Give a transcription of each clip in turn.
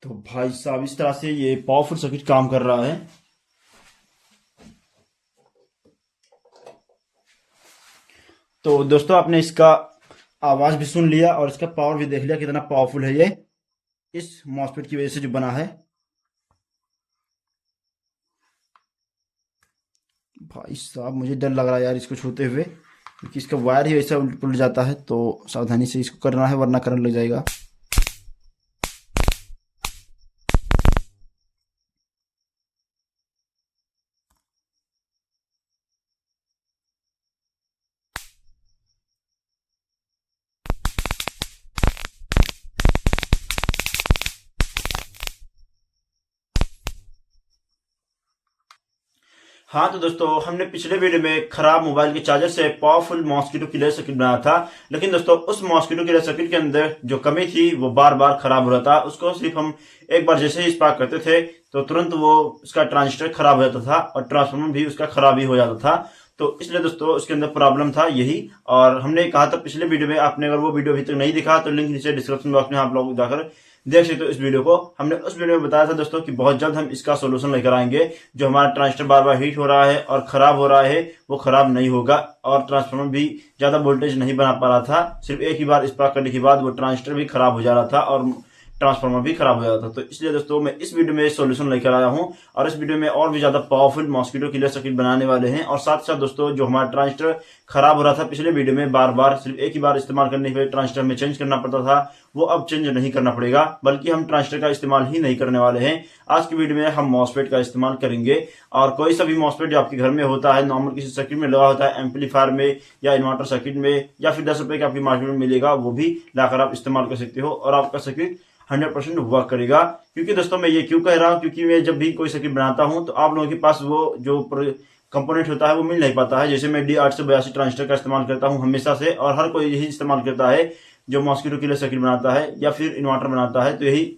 तो भाई साहब इस तरह से ये पावरफुल सर्किट काम कर रहा है। तो दोस्तों आपने इसका आवाज भी सुन लिया और इसका पावर भी देख लिया कितना पावरफुल है ये इस मॉसफेट की वजह से जो बना है। भाई साहब मुझे डर लग रहा है यार इसको छूते हुए, क्योंकि इसका वायर ही वैसा उलट पुलट जाता है। तो सावधानी से इसको करना है वरना करंट लग जाएगा। हाँ तो दोस्तों हमने पिछले वीडियो में खराब मोबाइल के चार्जर से पावरफुल मॉस्किटो किलर सर्किट बनाया था। लेकिन दोस्तों उस मॉस्किटो किलर सर्किट के अंदर जो कमी थी वो बार बार खराब हो रहा था। उसको सिर्फ हम एक बार जैसे ही स्पार्क करते थे तो तुरंत वो उसका ट्रांजिस्टर खराब हो जाता था और ट्रांसफार्मर भी उसका खराब ही हो जाता था। तो इसलिए दोस्तों उसके अंदर प्रॉब्लम था यही। और हमने कहा था पिछले वीडियो में, आपने अगर वो वीडियो अभी तक नहीं दिखा तो लिंक नीचे डिस्क्रिप्शन बॉक्स में आप लोग जाकर देख सकते हो इस वीडियो को। हमने उस वीडियो में बताया था दोस्तों कि बहुत जल्द हम इसका सोल्यूशन लेकर आएंगे। जो हमारा ट्रांजिस्टर बार बार हीट हो रहा है और खराब हो रहा है वो खराब नहीं होगा और ट्रांसफार्मर भी ज्यादा वोल्टेज नहीं बना पा रहा था। सिर्फ एक ही बार स्पार्क करने के बाद वो ट्रांजिस्टर भी खराब हो जा रहा था और ट्रांसफार्मर भी खराब हो जाता था। तो इसलिए दोस्तों मैं इस वीडियो में सॉल्यूशन लेकर आया हूं और इस वीडियो में और भी ज्यादा पावरफुल मॉस्किटो किलर सर्किट बनाने वाले हैं। और साथ साथ दोस्तों जो हमारा ट्रांजिस्टर खराब हो रहा था पिछले वीडियो में, बार बार सिर्फ एक ही बार इस्तेमाल करने के बाद ट्रांजिस्टर में चेंज करना पड़ता था, वो अब चेंज नहीं करना पड़ेगा, बल्कि हम ट्रांजिस्टर का इस्तेमाल ही नहीं करने वाले हैं। आज की वीडियो में हम मॉसफेट का इस्तेमाल करेंगे और कोई सा भी मॉसफेट जो आपके घर में होता है, नॉर्मल किसी सर्किट में लगा होता है, एम्पलीफायर में या इन्वर्टर सर्किट में, या फिर 10 रुपए के आपकी मार्केट में मिलेगा, वो भी लाकर आप इस्तेमाल कर सकते हो और आपका सर्किट 100% वर्क करेगा। क्योंकि दोस्तों मैं ये क्यों कह रहा हूं, क्योंकि मैं जब भी कोई सर्किट बनाता हूं तो आप लोगों के पास वो जो कंपोनेंट होता है वो मिल नहीं पाता है। जैसे मैं D882 ट्रांजिस्टर का इस्तेमाल करता हूं हमेशा से, और हर कोई यही इस्तेमाल करता है जो मॉस्किटो किलर सर्किट बनाता है या फिर इन्वर्टर बनाता है, तो यही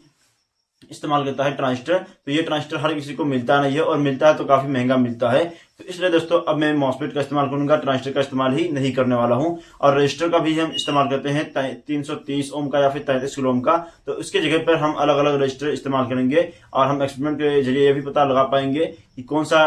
इस्तेमाल करता है ट्रांजिस्टर। तो ये ट्रांजिस्टर हर किसी को मिलता नहीं है और मिलता है तो काफी महंगा मिलता है। तो इसलिए दोस्तों अब मैं मॉसफेट का इस्तेमाल करूंगा, ट्रांजिस्टर का इस्तेमाल ही नहीं करने वाला हूं। और रजिस्टर का भी हम इस्तेमाल करते हैं 330 ओम का या फिर 33 किलो ओम का, तो उसके जगह पर हम अलग अलग रजिस्टर इस्तेमाल करेंगे और हम एक्सपेरिमेंट के जरिए ये भी पता लगा पाएंगे कि कौन सा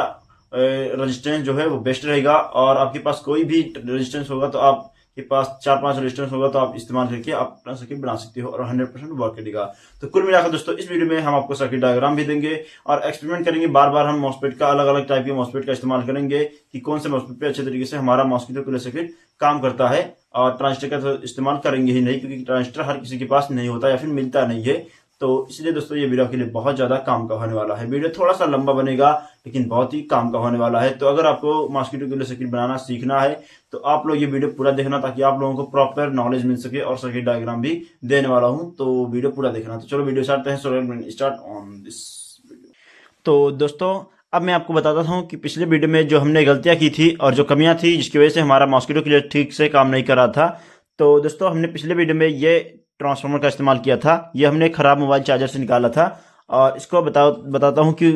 रजिस्टेंस जो है वो बेस्ट रहेगा। और आपके पास कोई भी रजिस्टेंस होगा तो आप के पास 4-5 रेजिस्टेंस होगा तो आप इस्तेमाल करके आप अपना सर्किट बना सकते हो और 100% वर्क करेगा। तो कुल मिलाकर दोस्तों इस वीडियो में हम आपको सर्किट डायग्राम भी देंगे और एक्सपेरिमेंट करेंगे। बार बार हम मॉसफेट का अलग अलग टाइप के मॉसफेट का इस्तेमाल करेंगे कि कौन से मॉसफेट पे अच्छे तरीके से हमारा मॉस्किटो किलर सर्किट काम करता है। और ट्रांजिस्टर का तो इस्तेमाल करेंगे ही नहीं, क्योंकि ट्रांजिस्टर हर किसी के पास नहीं होता या फिर मिलता नहीं है। तो इसलिए दोस्तों ये वीडियो के लिए बहुत ज्यादा काम का होने वाला है। वीडियो थोड़ा सा लंबा बनेगा लेकिन बहुत ही काम का होने वाला है। तो अगर आपको मॉस्किटो किलर सर्किट बनाना सीखना है तो आप लोग ये वीडियो पूरा देखना, ताकि आप लोगों को प्रॉपर नॉलेज मिल सके। और सर्किट डायग्राम भी देने वाला हूं, तो वीडियो पूरा देखना। तो चलो वीडियो स्टार्ट हैं। Start on this video. तो दोस्तों अब मैं आपको बताता हूं कि पिछले वीडियो में जो हमने गलतियां की थी और जो कमियां थी जिसकी वजह से हमारा मॉस्किटो किलर ठीक से काम नहीं कर रहा था। तो दोस्तों हमने पिछले वीडियो में ये ट्रांसफार्मर का इस्तेमाल किया था, ये हमने खराब मोबाइल चार्जर से निकाला था। और इसको बताता हूं कि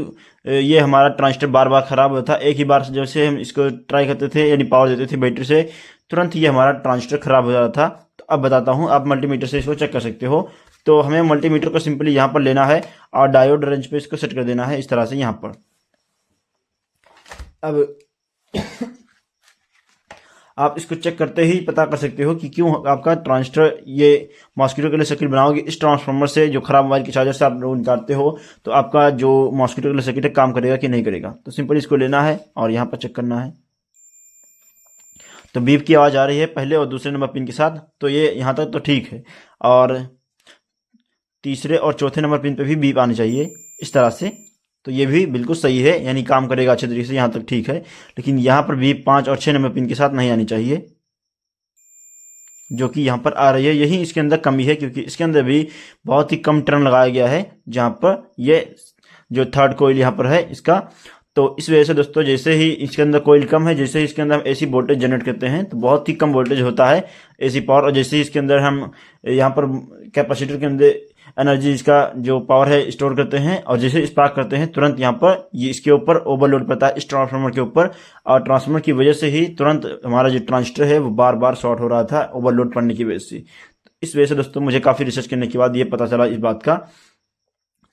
ये हमारा ट्रांजिस्टर बार बार खराब होता था। एक ही बार जैसे हम इसको ट्राई करते थे यानी पावर देते थे बैटरी से, तुरंत ये हमारा ट्रांजिस्टर खराब हो जाता था। तो अब बताता हूं, आप मल्टीमीटर से इसको चेक कर सकते हो। तो हमें मल्टीमीटर को सिंपली यहाँ पर लेना है और डायोड रेंज पे इसको सेट कर देना है इस तरह से यहाँ पर। अब आप इसको चेक करते ही पता कर सकते हो कि क्यों आपका ट्रांजिस्टर, ये मॉस्किटो किलर सर्किट बनाओगे इस ट्रांसफार्मर से जो खराब मोबाइल के चार्जर से आप लोग निकालते हो, तो आपका जो मॉस्किटो किलर सर्किट है काम करेगा कि नहीं करेगा। तो सिंपल इसको लेना है और यहाँ पर चेक करना है। तो बीप की आवाज़ आ रही है पहले और दूसरे नंबर पिन के साथ, तो ये यहाँ तक तो ठीक है। और तीसरे और चौथे नंबर पिन पे भी बीप आनी चाहिए इस तरह से, तो ये भी बिल्कुल सही है, यानी काम करेगा अच्छे तरीके से, यहाँ तक ठीक है। लेकिन यहाँ पर भी 5 और 6 नंबर पिन के साथ नहीं आनी चाहिए, जो कि यहाँ पर आ रही है। यही इसके अंदर कमी है, क्योंकि इसके अंदर भी बहुत ही कम टर्न लगाया गया है जहाँ पर ये जो थर्ड कोइल यहाँ पर है इसका। तो इस वजह से दोस्तों जैसे ही इसके अंदर कोइल कम है, जैसे ही इसके अंदर हम एसी वोल्टेज जनरेट करते हैं तो बहुत ही कम वोल्टेज होता है एसी पावर। और जैसे ही इसके अंदर हम यहाँ पर कैपेसिटर के अंदर एनर्जी, इसका जो पावर है स्टोर करते हैं और जैसे स्पार्क करते हैं तुरंत यहाँ पर ये इसके ऊपर ओवरलोड पड़ता है इस ट्रांसफार्मर के ऊपर। और ट्रांसफार्मर की वजह से ही तुरंत हमारा जो ट्रांजिस्टर है वो बार बार शॉर्ट हो रहा था ओवरलोड पड़ने की वजह से। इस वजह से दोस्तों मुझे काफ़ी रिसर्च करने के बाद ये पता चला इस बात का।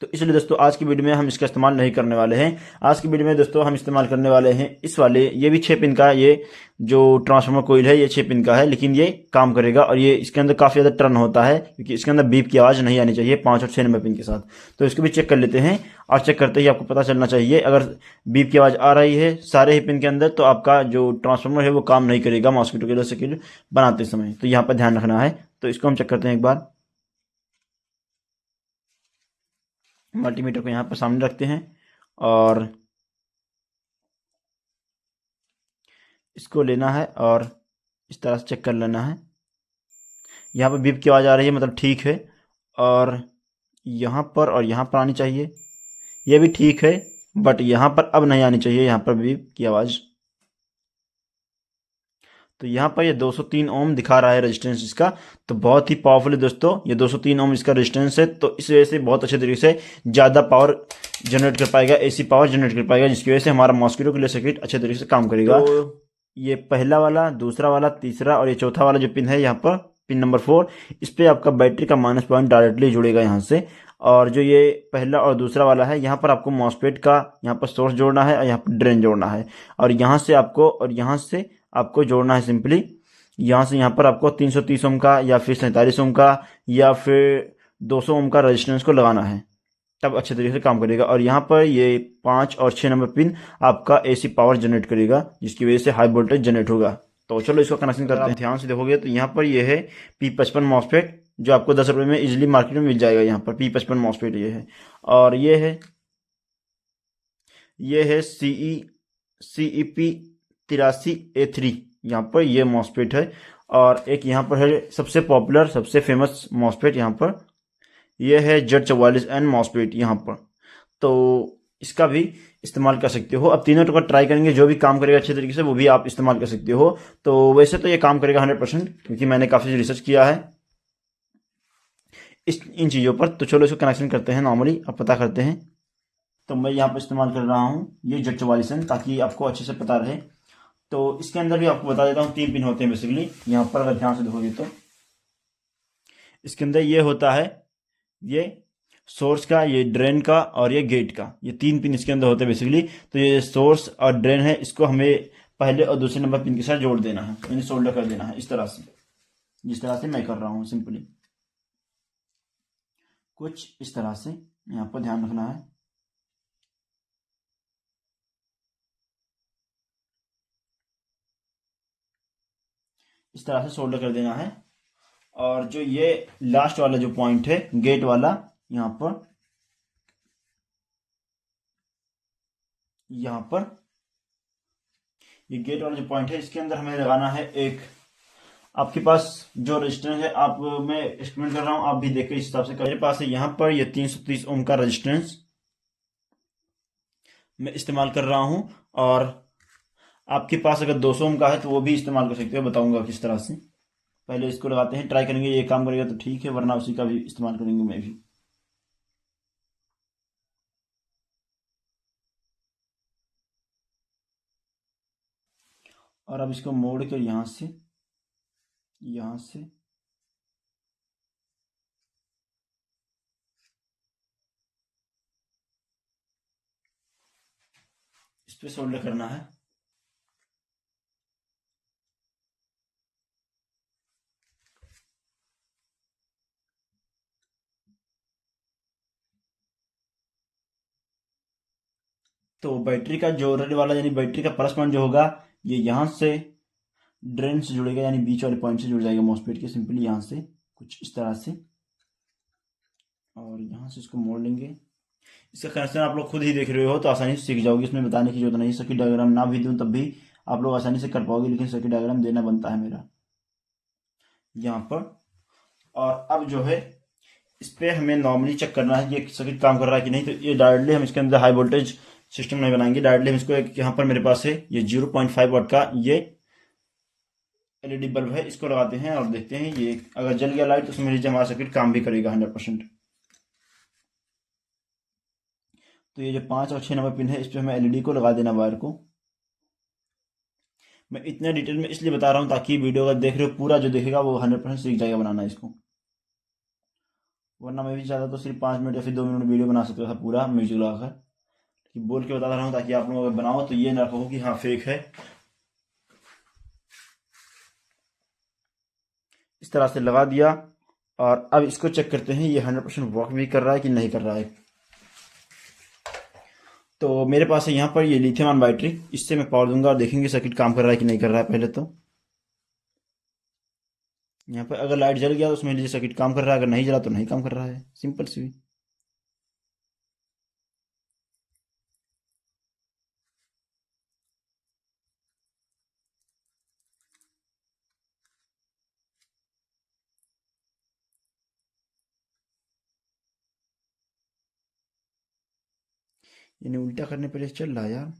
तो इसलिए दोस्तों आज की वीडियो में हम इसका इस्तेमाल नहीं करने वाले हैं। आज की वीडियो में दोस्तों हम इस्तेमाल करने वाले हैं इस वाले, ये भी 6 पिन का, ये जो ट्रांसफार्मर कोइल है ये 6 पिन का है, लेकिन ये काम करेगा और ये इसके अंदर काफ़ी ज़्यादा टर्न होता है क्योंकि इसके अंदर बीप की आवाज़ नहीं आनी चाहिए 5 और 6 नंबर पिन के साथ। तो इसको भी चेक कर लेते हैं और चेक करते ही आपको पता चलना चाहिए अगर बीप की आवाज़ आ रही है सारे ही पिन के अंदर तो आपका जो ट्रांसफार्मर है वो काम नहीं करेगा मॉस्किटो किलर सर्किट बनाते समय। तो यहाँ पर ध्यान रखना है। तो इसको हम चेक करते हैं एक बार। मल्टीमीटर को यहाँ पर सामने रखते हैं और इसको लेना है और इस तरह से चेक कर लेना है। यहाँ पर बीप की आवाज़ आ रही है मतलब ठीक है, और यहाँ पर और यहाँ पर आनी चाहिए, ये भी ठीक है, बट यहाँ पर अब नहीं आनी चाहिए यहाँ पर बीप की आवाज़। तो यहाँ पर ये 203 ओम दिखा रहा है रेजिस्टेंस इसका, तो बहुत ही पावरफुल है दोस्तों। ये 203 ओम इसका रेजिस्टेंस है, तो इस वजह से बहुत अच्छे तरीके से ज़्यादा पावर जनरेट कर पाएगा, एसी पावर जनरेट कर पाएगा, जिसकी वजह से हमारा मॉस्किटो किलर सर्किट अच्छे तरीके से काम करेगा। तो ये पहला वाला, दूसरा वाला, तीसरा और ये चौथा वाला जो पिन है यहाँ पर पिन नंबर 4, इस पर आपका बैटरी का माइनस पॉइंट डायरेक्टली जुड़ेगा यहाँ से। और जो ये पहला और दूसरा वाला है यहाँ पर आपको मॉसफेट का यहाँ पर सोर्स जोड़ना है और यहाँ पर ड्रेन जोड़ना है, और यहाँ से आपको और यहाँ से आपको जोड़ना है सिंपली। यहाँ से यहाँ पर आपको 330 ओम का या फिर 47 ओम का या फिर 200 ओम का रेजिस्टेंस को लगाना है, तब अच्छे तरीके से काम करेगा। और यहाँ पर ये 5 और 6 नंबर पिन आपका एसी पावर जनरेट करेगा, जिसकी वजह से हाई वोल्टेज जनरेट होगा। तो चलो इसको कनेक्शन करते हैं। ध्यान से देखोगे तो यहाँ पर ये है P55 मॉसफेट, जो आपको 10 रुपये में इजीली मार्केट में मिल जाएगा। यहाँ पर P55 मॉसफेट ये है, और ये है CEP 83A3, यहाँ पर ये मॉसफेट है। और एक यहाँ पर है सबसे पॉपुलर सबसे फेमस मॉसफेट, यहाँ पर ये है Z44N मॉसफेट यहाँ पर, तो इसका भी इस्तेमाल कर सकते हो। अब तीनों का ट्राई करेंगे, जो भी काम करेगा अच्छे तरीके से वो भी आप इस्तेमाल कर सकते हो। तो वैसे तो ये काम करेगा 100%, क्योंकि मैंने काफ़ी रिसर्च किया है इन चीज़ों पर। तो चलो इसको कनेक्शन करते हैं नॉर्मली, अब पता करते हैं। तो मैं यहाँ पर इस्तेमाल कर रहा हूँ ये Z44N, ताकि आपको अच्छे से पता रहे। तो इसके अंदर भी आपको बता देता हूँ 3 पिन होते हैं बेसिकली। यहाँ पर अगर ध्यान से देखोगे तो इसके अंदर ये होता है, ये सोर्स का, ये ड्रेन का और ये गेट का, ये 3 पिन इसके अंदर होते हैं बेसिकली। तो ये सोर्स और ड्रेन है, इसको हमें पहले और दूसरे नंबर पिन के साथ जोड़ देना है, यानी सोल्डर कर देना है इस तरह से, जिस तरह से मैं कर रहा हूँ सिंपली, कुछ इस तरह से। यहाँ पर ध्यान रखना है। इस तरह से सोल्डर कर देना है। और जो ये लास्ट वाला जो पॉइंट है गेट वाला, यहाँ पर ये गेट वाला जो पॉइंट है, इसके अंदर हमें लगाना है एक, आपके पास जो रेजिस्टेंस है, आप मैं एक्सपेरिमेंट कर रहा हूँ, आप भी देखिए इस हिसाब से। मेरे पास है यहाँ पर ये 330 ओम का रेजिस्टेंस मैं इस्तेमाल कर रहा हूँ, और आपके पास अगर 200 ओम का है तो वो भी इस्तेमाल कर सकते हो, बताऊंगा किस तरह से। पहले इसको लगाते हैं, ट्राई करेंगे, ये काम करेगा तो ठीक है, वरना उसी का भी इस्तेमाल करेंगे मैं भी। और अब इसको मोड़ कर यहाँ से इस पे सोल्डर करना है। तो बैटरी का जो रेड वाला यानी बैटरी का प्लस पॉइंट जो होगा, ये यहाँ से ड्रेन से जुड़ेगा, यानी बीच वाले पॉइंट से जुड़ जाएगा मॉसफेट के, सिंपली यहाँ से कुछ इस तरह से, और यहाँ से इसको मोड़ लेंगे। इसका कनेक्शन आप लोग खुद ही देख रहे हो तो आसानी से सीख जाओगे, इसमें बताने की जरूरत नहीं। सर्किट डायग्राम ना भी दूं तब भी आप लोग आसानी से कर पाओगे, लेकिन सर्किट डायग्राम देना बनता है मेरा यहाँ पर। और अब जो है इस पर हमें नॉर्मली चेक करना है ये सर्किट काम कर रहा है कि नहीं। तो ये डायरेक्टली हम इसके अंदर हाई वोल्टेज सिस्टम नहीं बनाएंगे, डायरेक्टली हम इसको एक यहाँ पर मेरे पास है ये 0.5 वाट का ये एलईडी बल्ब है, इसको लगाते हैं और देखते हैं ये अगर जल गया लाइट तो समझ लीजिए हमारा सर्किट काम भी करेगा 100%। तो ये जो 5 और 6 नंबर पिन है, इस पर हमें एलईडी को लगा देना, वायर को। मैं इतने डिटेल में इसलिए बता रहा हूँ ताकि वीडियो अगर देख रहे हो पूरा जो देखेगा वो 100% सीख जाएगा बनाना इसको। वरना मैं भी चाहता तो सिर्फ 5 मिनट या फिर 2 मिनट वीडियो बना सकता था पूरा म्यूजिक लगाकर, कि बोल के बता रहा हूँ ताकि आप लोग अगर बनाओ तो ये ना कहो कि हाँ फेक है। इस तरह से लगा दिया, और अब इसको चेक करते हैं ये 100% वर्क भी कर रहा है कि नहीं कर रहा है। तो मेरे पास है यहाँ पर ये लिथियम आयन बैटरी, इससे मैं पावर दूंगा और देखेंगे सर्किट काम कर रहा है कि नहीं कर रहा है। पहले तो यहाँ पर अगर लाइट जल गया तो उसमें लीजिए सर्किट काम कर रहा है, अगर नहीं जला तो नहीं काम कर रहा है, सिंपल सी। यानी उल्टा करने पर ये चल रहा है यार।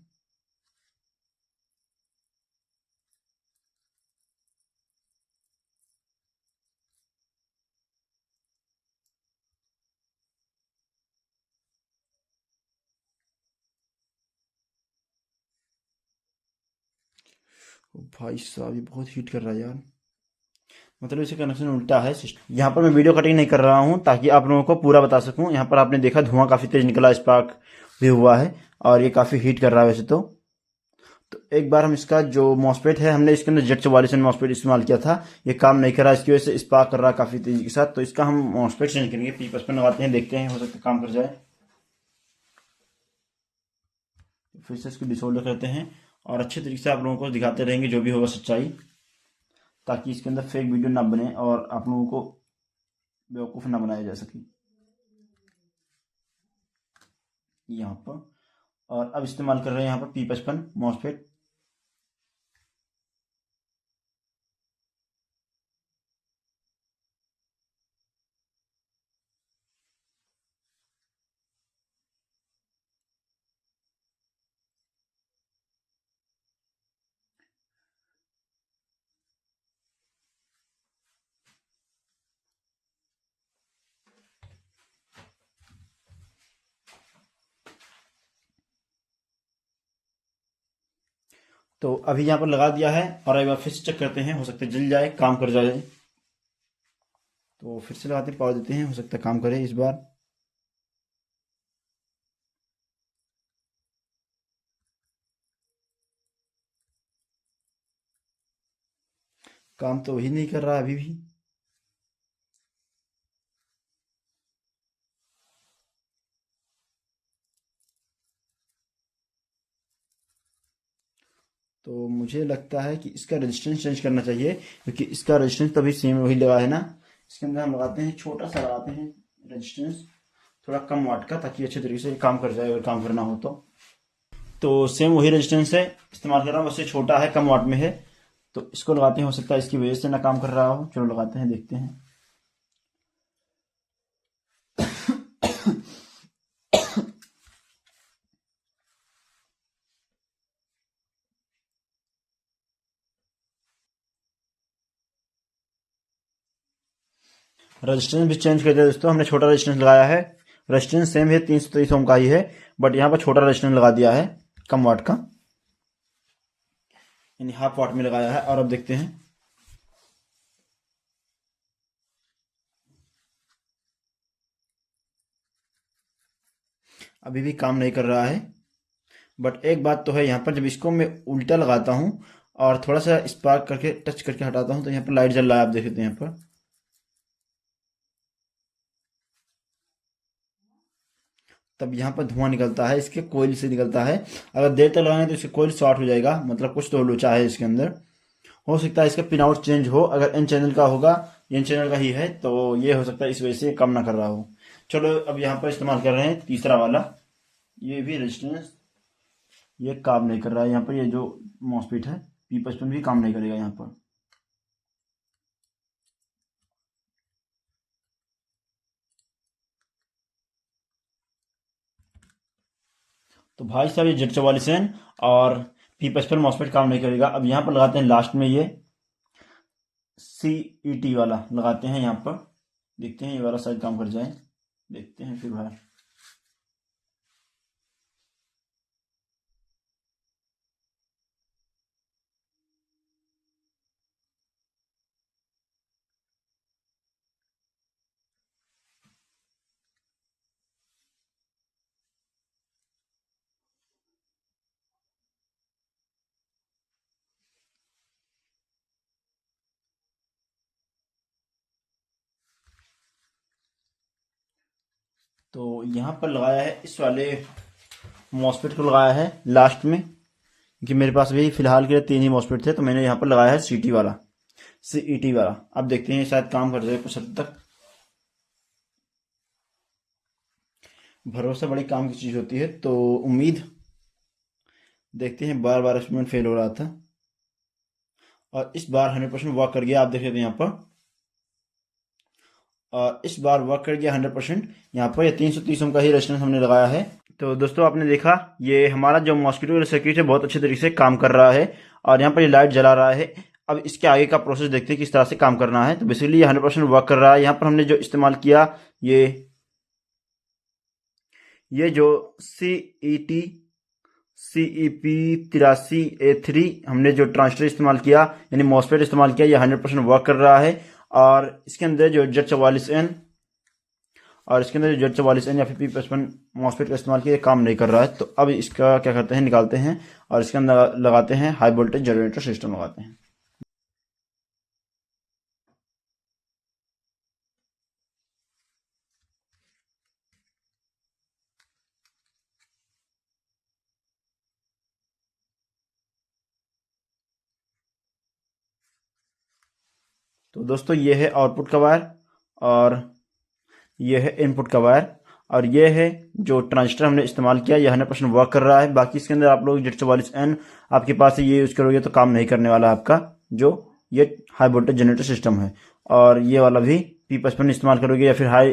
ओ भाई साहब ये बहुत हीट कर रहा है यार, मतलब इसे कनेक्शन उल्टा है सिस्टम। यहाँ पर मैं वीडियो कटिंग नहीं कर रहा हूँ ताकि आप लोगों को पूरा बता सकूँ। यहाँ पर आपने देखा धुआं काफी तेज निकला, स्पार्क भी हुआ है, और ये काफी हीट कर रहा है वैसे तो एक बार हम इसका जो मॉसफेट है, हमने इसके अंदर Z44 मॉसफेट इस्तेमाल किया था, ये काम नहीं कर रहा, इसकी वजह से स्पार्क कर रहा है काफी तेजी के साथ। तो इसका हम मॉसफेट चेंज करेंगे, P55 लगाते हैं, देखते हैं हो सकता है काम कर जाए। फिर से इसको डिसोल्डर करते हैं और अच्छे तरीके से आप लोगों को दिखाते रहेंगे जो भी होगा सच्चाई, ताकि इसके अंदर फेक वीडियो ना बने और आप लोगों को बेवकूफ़ ना बनाया जा सके। यहाँ पर और अब इस्तेमाल कर रहे हैं यहाँ पर P55 मॉसफेट। तो अभी यहाँ पर लगा दिया है और एक बार फिर से चेक करते हैं, हो सकता है जल जाए, काम कर जाए। तो फिर से लगाते हैं, पावर देते हैं, हो सकता है काम करे इस बार। काम तो वही नहीं कर रहा अभी भी। तो मुझे लगता है कि इसका रेजिस्टेंस चेंज करना चाहिए, क्योंकि इसका रेजिस्टेंस तभी सेम वही लगा है ना। इसके अंदर हम लगाते हैं छोटा सा, लगाते हैं रेजिस्टेंस थोड़ा कम वाट का, ताकि अच्छे तरीके से काम कर जाए अगर काम करना हो तो सेम वही रेजिस्टेंस है इस्तेमाल कर रहा हूँ, उससे छोटा है, कम वाट में है। तो इसको लगाते हैं, हो सकता है इसकी वजह से ना काम कर रहा हो। चलो लगाते हैं, देखते हैं। रेजिस्टेंस भी चेंज कर दिया दोस्तों, हमने छोटा रेजिस्टेंस लगाया है। रेजिस्टेंस सेम है, 323 ओम का ही है, बट यहाँ पर छोटा रेजिस्टेंस लगा दिया है, कम वाट का, यानी हाफ वाट में लगाया है। और अब देखते हैं। अभी भी काम नहीं कर रहा है, बट एक बात तो है, यहाँ पर जब इसको मैं उल्टा लगाता हूँ और थोड़ा सा स्पार्क करके टच करके हटाता हूँ तो यहाँ पर लाइट जल रहा है, आप देख सकते हैं यहाँ पर। तब यहाँ पर धुआं निकलता है, इसके कोयल से निकलता है। अगर देर तक लगाएंगे तो इसके कोयल शॉर्ट हो जाएगा, मतलब कुछ तो लोचा है इसके अंदर। हो सकता है इसका पिन आउट चेंज हो, अगर एन चैनल का होगा, एन चैनल का ही है तो ये हो सकता है इस वजह से काम ना कर रहा हो। चलो अब यहाँ पर इस्तेमाल कर रहे हैं तीसरा वाला, ये भी रेजिस्टेंस, ये काम नहीं कर रहा है यहाँ पर। ये जो मॉसफेट है P55 भी काम नहीं करेगा यहाँ पर। तो भाई साहब ये Z44 और P55 मॉसफेट काम नहीं करेगा। अब यहाँ पर लगाते हैं लास्ट में ये CET वाला लगाते हैं यहाँ पर, देखते हैं ये वाला शायद काम कर जाए, देखते हैं फिर भाई। तो यहाँ पर लगाया है इस वाले मॉसफेट को लगाया है लास्ट में, क्योंकि मेरे पास भी फिलहाल के लिए 3 ही मॉसफेट थे, तो मैंने यहाँ पर लगाया है सीटी वाला, सीईटी वाला। अब देखते हैं शायद काम कर जाए कुछ हद तक। भरोसा बड़ी काम की चीज़ होती है, तो उम्मीद देखते हैं। बार बार एक्सपेरिमेंट फेल हो रहा था और इस बार 100% वर्क कर गया। आप देख सकते हैं यहाँ पर, और इस बार वर्क कर गया 100%। यहाँ पर ये 330 ओम का ही रेजिस्टेंस हमने लगाया है। तो दोस्तों आपने देखा ये हमारा जो मॉस्किटो सर्किट है बहुत अच्छे तरीके से काम कर रहा है, और यहाँ पर ये लाइट जला रहा है। अब इसके आगे का प्रोसेस देखते हैं किस तरह से काम करना है। तो बेसिकली ये 100% वर्क कर रहा है। यहाँ पर हमने जो इस्तेमाल किया ये जो CET CEP83A3 हमने जो ट्रांजिस्टर इस्तेमाल किया, यानी मॉसफेट इस्तेमाल किया, ये 100% वर्क कर रहा है। और इसके अंदर जो Z44N और इसके अंदर जो Z44N या फिर P55 मॉसफेट का इस्तेमाल किया, ये काम नहीं कर रहा है। तो अब इसका क्या करते हैं, निकालते हैं और इसके अंदर लगाते हैं हाई वोल्टेज जनरेटर सिस्टम लगाते हैं। तो दोस्तों ये है आउटपुट का वायर और ये है इनपुट का वायर, और ये है जो ट्रांजिस्टर हमने इस्तेमाल किया, ये 100% वर्क कर रहा है। बाकी इसके अंदर आप लोग Z44N आपके पास है, ये यूज़ करोगे तो काम नहीं करने वाला आपका, जो ये हाई वोल्टेज जनरेटर सिस्टम है। और ये वाला भी P55 इस्तेमाल करोगे या फिर हाई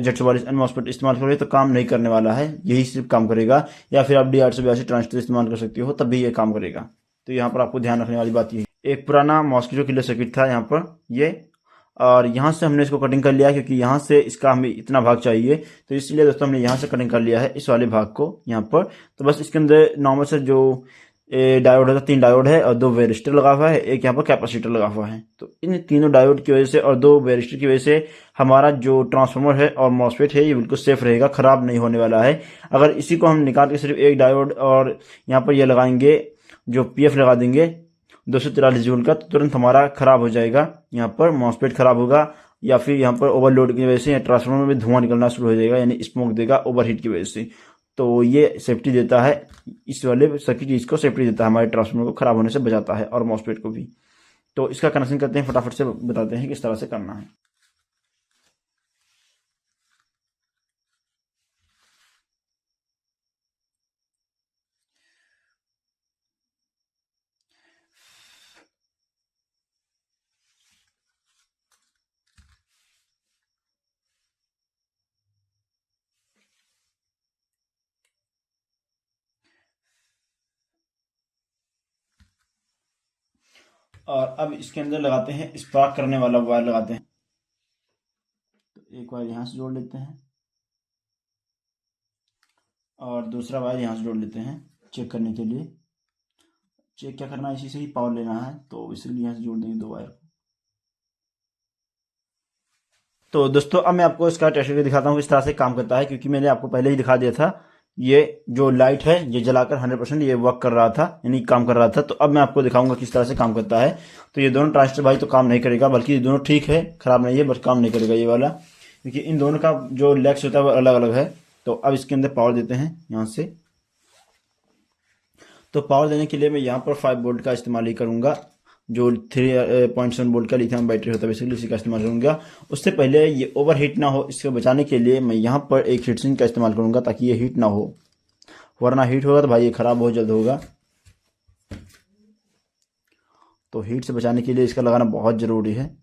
Z44N मॉसफेट इस्तेमाल करोगे तो काम नहीं करने वाला है, यही सिर्फ काम करेगा। या फिर आप D882 ट्रांजिस्टर इस्तेमाल कर सकते हो, तब भी ये काम करेगा। तो यहाँ पर आपको ध्यान रखने वाली बात ये, एक पुराना मॉस्किटो किलर सर्किट था यहाँ पर ये, और यहाँ से हमने इसको कटिंग कर लिया क्योंकि यहाँ से इसका हमें इतना भाग चाहिए, तो इसलिए दोस्तों हमने यहाँ से कटिंग कर लिया है इस वाले भाग को यहाँ पर। तो बस इसके अंदर नॉर्मल से जो डायोड है, 3 डायोड है और 2 वेरिस्टर लगा हुआ है, एक यहाँ पर कैपेसिटर लगा हुआ है। तो इन तीनों डायोड की वजह से और 2 वेरिस्टर की वजह से हमारा जो ट्रांसफार्मर है और मॉसफेट है ये बिल्कुल सेफ रहेगा, खराब नहीं होने वाला है। अगर इसी को हम निकाल के सिर्फ एक डायोड और यहाँ पर ये लगाएंगे, जो PF लगा देंगे 243 जूल का, तो तुरंत हमारा खराब हो जाएगा, यहाँ पर मॉसफेट खराब होगा, या फिर यहाँ पर ओवरलोड की वजह से ट्रांसफार्मर में धुआं निकलना शुरू हो जाएगा, यानी स्मोक देगा ओवरहीट की वजह से। तो ये सेफ्टी देता है, इस वाले सर्किट चीज़ को सेफ्टी देता है, हमारे ट्रांसफार्मर को खराब होने से बचाता है और मॉसफेट को भी। तो इसका कनेक्शन करते हैं, फटाफट से बताते हैं किस तरह से करना है। और अब इसके अंदर लगाते हैं स्पार्क करने वाला वायर लगाते हैं। तो एक वायर यहाँ से जोड़ लेते हैं और दूसरा वायर यहाँ से जोड़ लेते हैं चेक करने के लिए। चेक क्या करना है, इसी से ही पावर लेना है, तो इसलिए यहाँ से जोड़ देंगे 2 वायर। तो दोस्तों अब मैं आपको इसका टेस्ट करके दिखाता हूँ किस तरह से काम करता है, क्योंकि मैंने आपको पहले ही दिखा दिया था। ये जो लाइट है ये जलाकर 100% ये वर्क कर रहा था, यानी काम कर रहा था। तो अब मैं आपको दिखाऊंगा किस तरह से काम करता है। तो ये दोनों ट्रांजिस्टर भाई तो काम नहीं करेगा, बल्कि ये दोनों ठीक है, खराब नहीं है, बस काम नहीं करेगा ये वाला, क्योंकि इन दोनों का जो लेग्स होता है वो अलग अलग है। तो अब इसके अंदर पावर देते हैं यहाँ से। तो पावर देने के लिए मैं यहाँ पर 5 वोल्ट का इस्तेमाल ही करूँगा, जो 3.7 वोल्ट का लिथियम बैटरी होता है, बेसिकली उसी का इस्तेमाल करूँगा। उससे पहले ये ओवरहीट ना हो, इसको बचाने के लिए मैं यहाँ पर एक हीट सिंक का इस्तेमाल करूँगा, ताकि ये हीट ना हो, वरना हीट होगा तो भाई ये ख़राब बहुत जल्द होगा। तो हीट से बचाने के लिए इसका लगाना बहुत ज़रूरी है।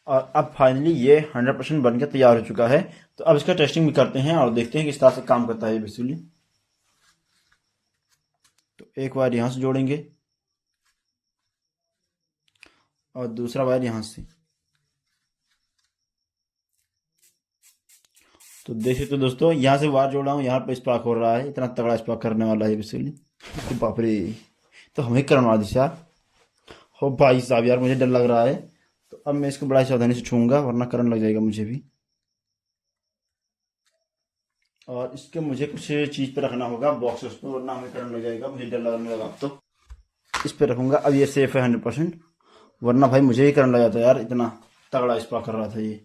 और अब फाइनली ये 100% बनकर तैयार हो चुका है। तो अब इसका टेस्टिंग भी करते हैं और देखते हैं किस तरह से काम करता है बेसिकली। तो एक वायर यहाँ से जोड़ेंगे और दूसरा वायर यहाँ से। तो देख सकते हो दोस्तों, यहाँ से वायर जोड़ा हूँ, यहाँ पर स्पार्क हो रहा है, इतना तगड़ा स्पार्क करने वाला है बेसिकली। तो बाप रे, तो हमें करवा दी यार। हो भाई साहब यार, मुझे डर लग रहा है। तो अब मैं इसको बड़ा सावधानी से छूऊंगा वरना करंट लग जाएगा मुझे भी। और इसके मुझे कुछ चीज़ पे रखना होगा, बॉक्सेस पे, वरना हमें करंट लग जाएगा। मुझे डर लगने लगा अब तो। इस पे रखूंगा अब, ये सेफ है 100%। वरना भाई मुझे ही करंट लग जाता है यार, इतना तगड़ा स्पा कर रहा था ये।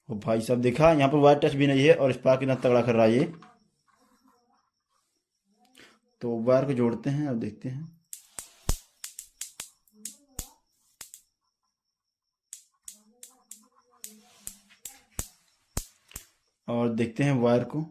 ओ भाई साहब देखा, यहाँ पर वायर टच भी नहीं है और स्पा कितना तगड़ा कर रहा है ये। तो वायर को जोड़ते हैं और देखते हैं। और देखते हैं वायर को।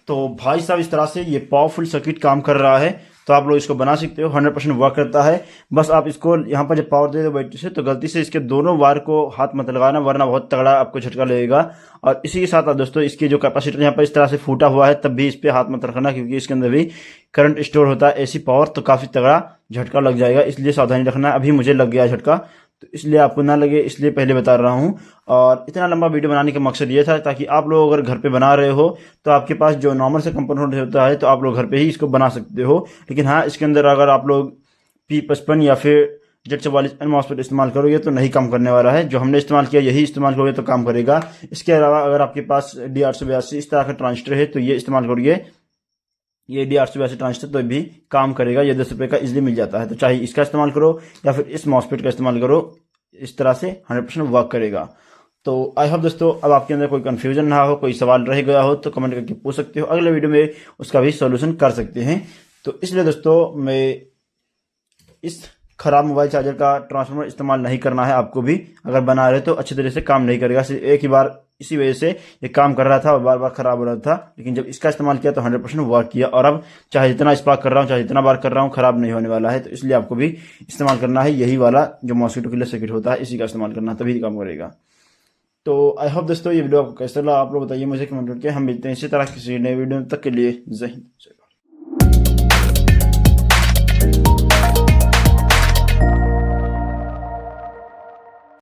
तो भाई साहब इस तरह से ये पावरफुल सर्किट काम कर रहा है। तो आप लोग इसको बना सकते हो, 100% वर्क करता है। बस आप इसको यहाँ पर जब पावर दे दो बैटरी से, तो गलती से इसके दोनों वायर को हाथ मत लगाना, वरना बहुत तगड़ा आपको झटका लगेगा। और इसी के साथ दोस्तों, इसकी जो कैपेसिटर यहाँ पर इस तरह से फूटा हुआ है, तब भी इस पर हाथ मत रखना, क्योंकि इसके अंदर भी करंट स्टोर होता है, ऐसी पावर, तो काफ़ी तगड़ा झटका लग जाएगा। इसलिए सावधानी रखना। अभी मुझे लग गया झटका, तो इसलिए आपको ना लगे, इसलिए पहले बता रहा हूँ। और इतना लंबा वीडियो बनाने का मकसद ये था, ताकि आप लोग अगर घर पे बना रहे हो तो आपके पास जो नॉर्मल से कंपोनेंट होता है, तो आप लोग घर पे ही इसको बना सकते हो। लेकिन हाँ, इसके अंदर अगर आप लोग P55 या फिर Z44 N MOSFET इस्तेमाल करोगे तो नहीं काम करने वाला है। जो हमने इस्तेमाल किया यही इस्तेमाल करोगे तो काम करेगा। इसके अलावा अगर आपके पास D882 इस तरह का ट्रांजिस्टर है तो ये इस्तेमाल करोगे, ये D882 ट्रांजिस्टर तो भी काम करेगा। ये 10 रुपये का इजिली मिल जाता है। तो चाहे इसका इस्तेमाल करो या फिर इस मॉसफेट का इस्तेमाल करो, इस तरह से 100% वर्क करेगा। तो आई होप दोस्तों, अब आपके अंदर कोई कंफ्यूजन ना हो, कोई सवाल रह गया हो तो कमेंट करके पूछ सकते हो। अगले वीडियो में उसका भी सॉल्यूशन कर सकते हैं। तो इसलिए दोस्तों, मैं इस खराब मोबाइल चार्जर का ट्रांसफार्मर इस्तेमाल नहीं करना है। आपको भी अगर बना रहे तो अच्छी तरह से काम नहीं करेगा। सिर्फ एक ही बार इसी वजह से ये काम कर रहा था और बार बार खराब हो रहा था। लेकिन जब इसका इस्तेमाल किया तो 100% वर्क किया। और अब चाहे जितना स्पार्क कर रहा हूँ, चाहे जितना बार कर रहा हूँ, खराब नहीं होने वाला है। तो इसलिए आपको भी इस्तेमाल करना है यही वाला जो मॉस्किटो किलर सर्किट होता है, इसी का इस्तेमाल करना, तभी काम करेगा। तो आई होप दोस्तों, ये वीडियो आपको कैसा लगा आप लोग बताइए मुझे कमेंट करके। हम मिलते हैं इसी तरह किसी नए वीडियो तक के लिए। जय हिंद।